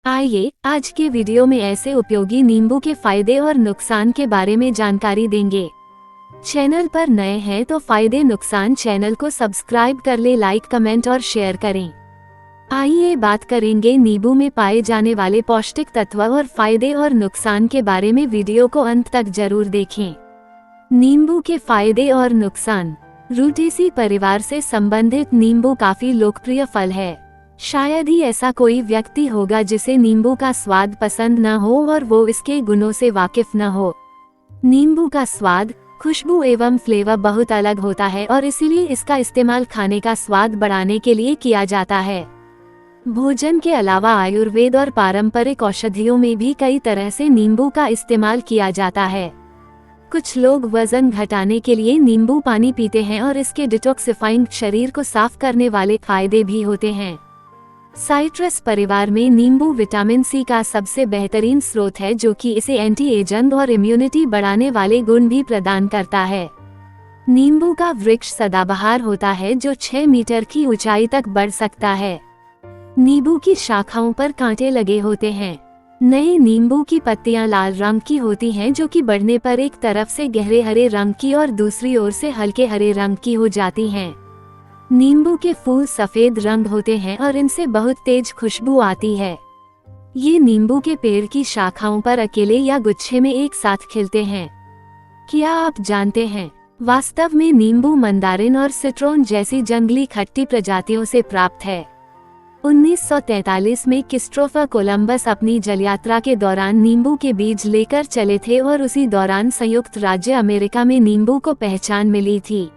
आइए आज के वीडियो में ऐसे उपयोगी नींबू के फायदे और नुकसान के बारे में जानकारी देंगे। चैनल पर नए हैं तो फायदे नुकसान चैनल को सब्सक्राइब कर ले, लाइक कमेंट और शेयर करें। आइए बात करेंगे नींबू में पाए जाने वाले पौष्टिक तत्व और फायदे और नुकसान के बारे में। वीडियो को अंत तक जरूर देखें। नींबू के फायदे और नुकसान। रूटेसी परिवार से संबंधित नींबू काफी लोकप्रिय फल है। शायद ही ऐसा कोई व्यक्ति होगा जिसे नींबू का स्वाद पसंद न हो और वो इसके गुणों से वाकिफ न हो। नींबू का स्वाद, खुशबू एवं फ्लेवर बहुत अलग होता है और इसीलिए इसका इस्तेमाल खाने का स्वाद बढ़ाने के लिए किया जाता है। भोजन के अलावा आयुर्वेद और पारंपरिक औषधियों में भी कई तरह से नींबू का इस्तेमाल किया जाता है। कुछ लोग वजन घटाने के लिए नींबू पानी पीते हैं और इसके डिटॉक्सिफाइंग, शरीर को साफ करने वाले फायदे भी होते हैं। साइट्रस परिवार में नींबू विटामिन सी का सबसे बेहतरीन स्रोत है, जो कि इसे एंटी एजेंट और इम्यूनिटी बढ़ाने वाले गुण भी प्रदान करता है। नींबू का वृक्ष सदाबहार होता है जो 6 मीटर की ऊंचाई तक बढ़ सकता है। नींबू की शाखाओं पर कांटे लगे होते हैं। नए नींबू की पत्तियां लाल रंग की होती हैं, जो कि बढ़ने पर एक तरफ से गहरे हरे रंग की और दूसरी ओर से हल्के हरे रंग की हो जाती हैं। नींबू के फूल सफेद रंग होते हैं और इनसे बहुत तेज खुशबू आती है। ये नींबू के पेड़ की शाखाओं पर अकेले या गुच्छे में एक साथ खिलते हैं। क्या आप जानते हैं, वास्तव में नींबू मंदारिन और सिट्रोन जैसी जंगली खट्टी प्रजातियों से प्राप्त है। 1943 में क्रिस्टोफर कोलंबस अपनी जलयात्रा के दौरान नींबू के बीज लेकर चले थे और उसी दौरान संयुक्त राज्य अमेरिका में नींबू को पहचान मिली थी।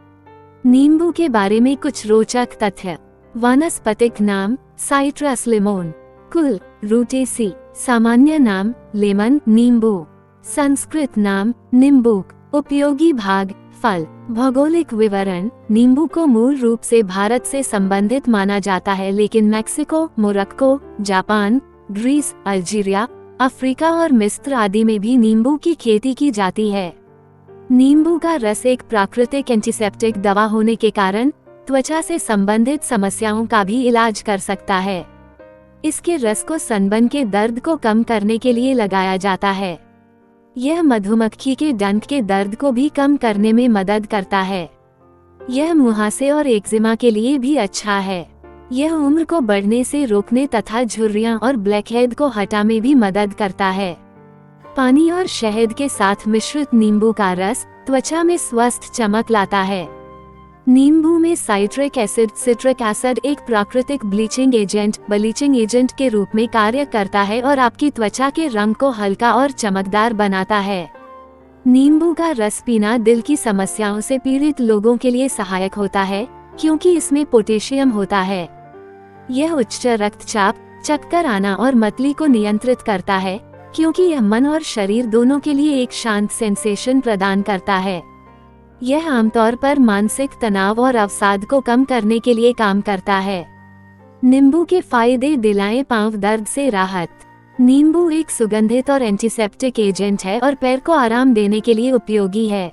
नींबू के बारे में कुछ रोचक तथ्य। वानस्पतिक नाम साइट्रस लिमोन। कुल रूटेसी। सामान्य नाम लेमन नींबू। संस्कृत नाम निम्बूक। उपयोगी भाग फल। भौगोलिक विवरण। नींबू को मूल रूप से भारत से संबंधित माना जाता है, लेकिन Mexico, Morocco, Japan, Greece, Algeria, Africa और मिस्र आदि में भी नींबू की खेती की जाती है। नींबू का रस एक प्राकृतिक एंटीसेप्टिक दवा होने के कारण त्वचा से संबंधित समस्याओं का भी इलाज कर सकता है। इसके रस को सनबर्न के दर्द को कम करने के लिए लगाया जाता है। यह मधुमक्खी के डंक के दर्द को भी कम करने में मदद करता है। यह मुहासे और एक्जिमा के लिए भी अच्छा है। यह उम्र को बढ़ने से रोकने तथा झुर्रियां और ब्लैकहेड को हटाने में भी मदद करता है। पानी और शहद के साथ मिश्रित नींबू का रस त्वचा में स्वस्थ चमक लाता है। नींबू में साइट्रिक एसिड, सिट्रिक एसिड एक प्राकृतिक ब्लीचिंग एजेंट के रूप में कार्य करता है और आपकी त्वचा के रंग को हल्का और चमकदार बनाता है। नींबू का रस पीना दिल की समस्याओं से पीड़ित लोगों के लिए सहायक होता है, क्योंकि इसमें पोटेशियम होता है। यह उच्च रक्तचाप, चक्कर आना और मतली को नियंत्रित करता है, क्योंकि यह मन और शरीर दोनों के लिए एक शांत सेंसेशन प्रदान करता है। यह आमतौर पर मानसिक तनाव और अवसाद को कम करने के लिए काम करता है। नींबू के फायदे। दिलाएं पांव दर्द से राहत। नींबू एक सुगंधित और एंटीसेप्टिक एजेंट है और पैर को आराम देने के लिए उपयोगी है।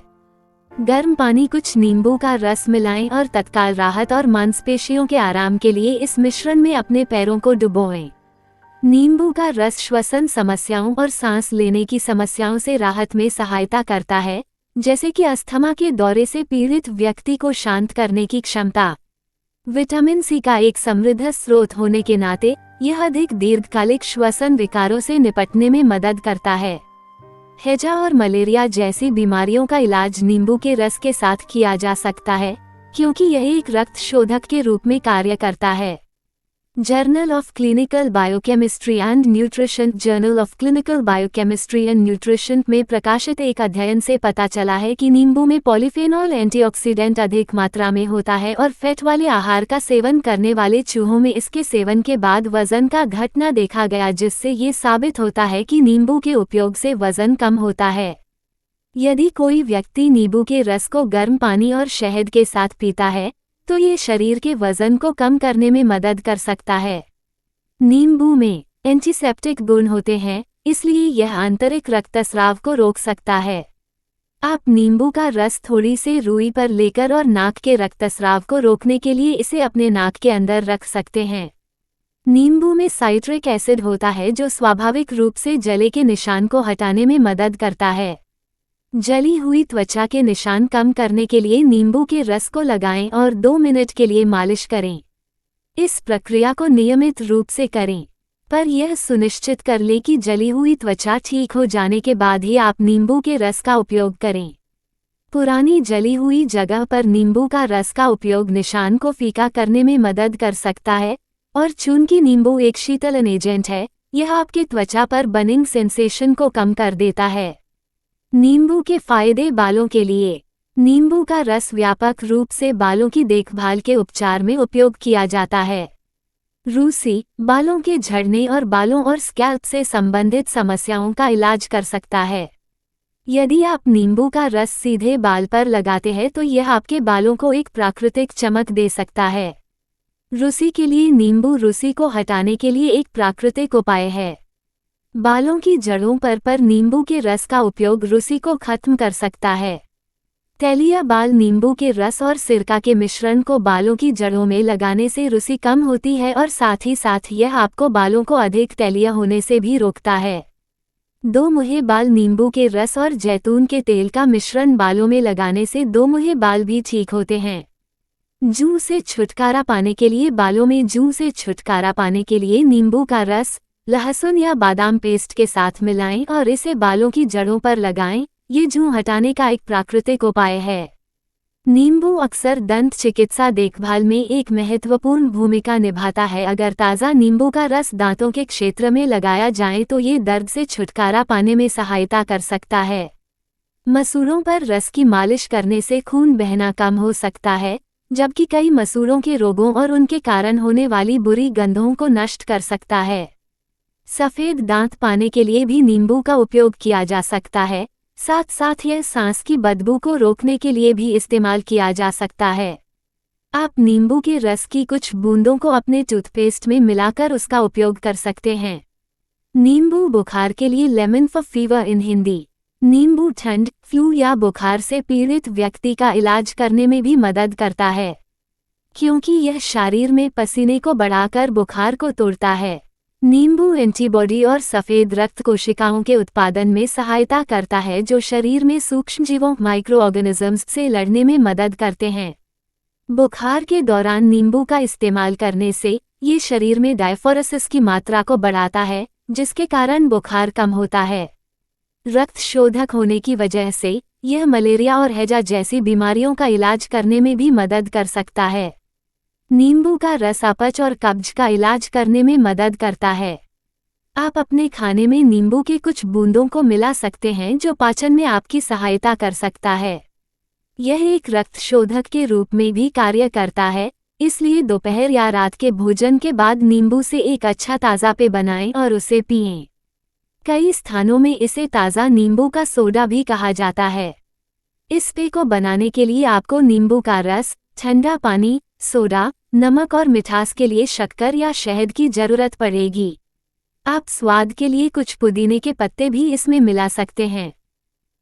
गर्म पानी, कुछ नींबू का रस मिलाएं और तत्काल राहत और मांसपेशियों के आराम के लिए इस मिश्रण में अपने पैरों को डुबोएं। नींबू का रस श्वसन समस्याओं और सांस लेने की समस्याओं से राहत में सहायता करता है, जैसे कि अस्थमा के दौरे से पीड़ित व्यक्ति को शांत करने की क्षमता। विटामिन सी का एक समृद्ध स्रोत होने के नाते यह अधिक दीर्घकालिक श्वसन विकारों से निपटने में मदद करता है। हैजा और मलेरिया जैसी बीमारियों का इलाज नींबू के रस के साथ किया जा सकता है, क्योंकि यह एक रक्त शोधक के रूप में कार्य करता है। Journal of clinical biochemistry and nutrition में प्रकाशित एक अध्ययन से पता चला है कि नींबू में पॉलीफेनॉल एंटीऑक्सीडेंट अधिक मात्रा में होता है और फैट वाले आहार का सेवन करने वाले चूहों में इसके सेवन के बाद वजन का घटना देखा गया, जिससे ये साबित होता है कि नींबू के उपयोग से वजन कम होता है। यदि कोई व्यक्ति नींबू के रस को गर्म पानी और शहद के साथ पीता है तो ये शरीर के वजन को कम करने में मदद कर सकता है। नींबू में एंटीसेप्टिक गुण होते हैं, इसलिए यह आंतरिक रक्तस्राव को रोक सकता है। आप नींबू का रस थोड़ी से रुई पर लेकर और नाक के रक्तस्राव को रोकने के लिए इसे अपने नाक के अंदर रख सकते हैं। नींबू में साइट्रिक एसिड होता है जो स्वाभाविक रूप से जले के निशान को हटाने में मदद करता है। जली हुई त्वचा के निशान कम करने के लिए नींबू के रस को लगाएं और 2 मिनट के लिए मालिश करें। इस प्रक्रिया को नियमित रूप से करें, पर यह सुनिश्चित कर लें कि जली हुई त्वचा ठीक हो जाने के बाद ही आप नींबू के रस का उपयोग करें। पुरानी जली हुई जगह पर नींबू का रस का उपयोग निशान को फीका करने में मदद कर सकता है, और चूंकि नींबू एक शीतलन एजेंट है, यह आपके त्वचा पर बर्निंग सेंसेशन को कम कर देता है। नींबू के फायदे बालों के लिए। नींबू का रस व्यापक रूप से बालों की देखभाल के उपचार में उपयोग किया जाता है। रूसी बालों के झड़ने और बालों और स्कैल्प से संबंधित समस्याओं का इलाज कर सकता है। यदि आप नींबू का रस सीधे बाल पर लगाते हैं तो यह आपके बालों को एक प्राकृतिक चमक दे सकता है। रूसी के लिए नींबू रूसी को हटाने के लिए एक प्राकृतिक उपाय है। बालों की जड़ों पर नींबू के रस का उपयोग रूसी को खत्म कर सकता है। तैलीय बाल नींबू के रस और सिरका के मिश्रण को बालों की जड़ों में लगाने से रूसी कम होती है और साथ ही साथ यह आपको बालों को अधिक तैलीय होने से भी रोकता है। 2 मुहे बाल नींबू के रस और जैतून के तेल का मिश्रण बालों में लगाने से 2 मुहे बाल भी ठीक होते हैं। जूं से छुटकारा पाने के लिए बालों में जूं से छुटकारा पाने के लिए नींबू का रस लहसुन या बादाम पेस्ट के साथ मिलाएं और इसे बालों की जड़ों पर लगाएं। ये जूं हटाने का एक प्राकृतिक उपाय है। नींबू अक्सर दंत चिकित्सा देखभाल में एक महत्वपूर्ण भूमिका निभाता है। अगर ताज़ा नींबू का रस दांतों के क्षेत्र में लगाया जाए तो ये दर्द से छुटकारा पाने में सहायता कर सकता है। मसूड़ों पर रस की मालिश करने से खून बहना कम हो सकता है, जबकि कई मसूड़ों के रोगों और उनके कारण होने वाली बुरी गंधों को नष्ट कर सकता है। सफ़ेद दांत पाने के लिए भी नींबू का उपयोग किया जा सकता है, साथ साथ यह सांस की बदबू को रोकने के लिए भी इस्तेमाल किया जा सकता है। आप नींबू के रस की कुछ बूंदों को अपने टूथपेस्ट में मिलाकर उसका उपयोग कर सकते हैं। नींबू बुखार के लिए lemon for fever in Hindi. नींबू ठंड, फ्लू या बुखार से पीड़ित व्यक्ति का इलाज करने में भी मदद करता है, क्योंकि यह शरीर में पसीने को बढ़ाकर बुखार को तोड़ता है। नींबू एंटीबॉडी और सफ़ेद रक्त कोशिकाओं के उत्पादन में सहायता करता है, जो शरीर में सूक्ष्मजीवों माइक्रो ऑर्गेनिजम्स से लड़ने में मदद करते हैं। बुखार के दौरान नींबू का इस्तेमाल करने से ये शरीर में डायफोरेसिस की मात्रा को बढ़ाता है, जिसके कारण बुखार कम होता है। रक्त शोधक होने की वजह से यह मलेरिया और हैजा जैसी बीमारियों का इलाज करने में भी मदद कर सकता है। नींबू का रस अपच और कब्ज का इलाज करने में मदद करता है। आप अपने खाने में नींबू के कुछ बूंदों को मिला सकते हैं, जो पाचन में आपकी सहायता कर सकता है। यह एक रक्त शोधक के रूप में भी कार्य करता है, इसलिए दोपहर या रात के भोजन के बाद नींबू से एक अच्छा ताज़ा पेय बनाएं और उसे पिएं। कई स्थानों में इसे ताज़ा नींबू का सोडा भी कहा जाता है। इस पेय को बनाने के लिए आपको नींबू का रस, ठंडा पानी, सोडा, नमक और मिठास के लिए शक्कर या शहद की जरूरत पड़ेगी। आप स्वाद के लिए कुछ पुदीने के पत्ते भी इसमें मिला सकते हैं।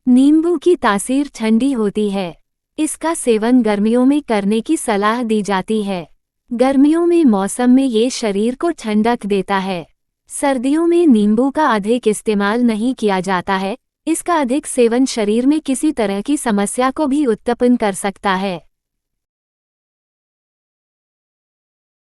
नींबू की तासीर ठंडी होती है। इसका सेवन गर्मियों में करने की सलाह दी जाती है। गर्मियों में मौसम में ये शरीर को ठंडक देता है। सर्दियों में नींबू का अधिक इस्तेमाल नहीं किया जाता है। इसका अधिक सेवन शरीर में किसी तरह की समस्या को भी उत्पन्न कर सकता है।